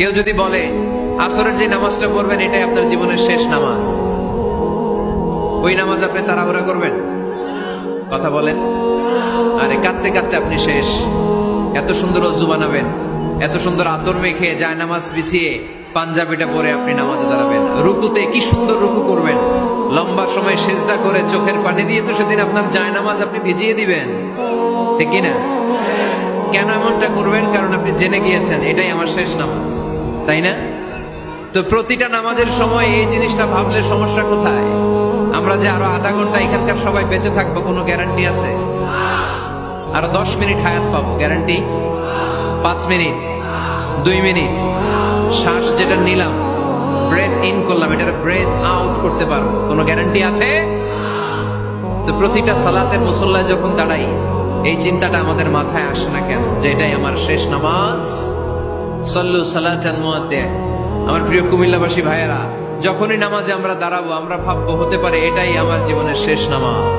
কেউ যদি বলে আসরের যে নামাজটা পড়বেন এটাই আপনার জীবনের শেষ নামাজ, ওই নামাজ আপনি তাড়াহুড়া করবেন? কথা বলেন। আরে কাঁদতে কাঁদতে আপনি শেষ। এত সুন্দর অজু বানাবেন, এত সুন্দর আতর মেখে যায় নামাজ বিছিয়ে পাঞ্জাবিটা পরে আপনি নামাজে দাঁড়াবেন, রুকুতে কি সুন্দর রুকু করবেন, লম্বা সময় সেজদা করে চোখের পানি দিয়ে তো সেদিন আপনার যায় নামাজ আপনি ভিজিয়ে দিবেন, ঠিক কিনা? কেন এমনটা করবেন? কারণ আপনি জেনে গিয়েছেন এটাই আমার শেষ নামাজ, তাই না? তো প্রতিটা নামাজের সময় এই জিনিসটা ভাবলে সমস্যা কোথায়? আমরা যে আরো আধা ঘন্টা এখানকার সবাই বেঁচে থাকবো কোনো গ্যারান্টি আছে? আরো 10 মিনিট হায়াত পাবো, গ্যারান্টি? 5 মিনিট, 2 মিনিট, শ্বাস যেটা নিলাম, ব্রেথ ইন করলাম, এটা ব্রেথ আউট করতে পারবো, কোনো গ্যারান্টি আছে? তো প্রতিটা সালাতের মুসল্লায় যখন দাঁড়াই এই চিন্তাটা আমাদের মাথায় আসে না কেন যে এটাই আমার শেষ নামাজ? সল্লু সালাতান মুআদ্দিন। আমার প্রিয় কুমিল্লাবাসী ভাইয়েরা, যখনই নামাজে আমরা দাঁড়াবো আমরা ভাববো হতে পারে এটাই আমার জীবনের শেষ নামাজ।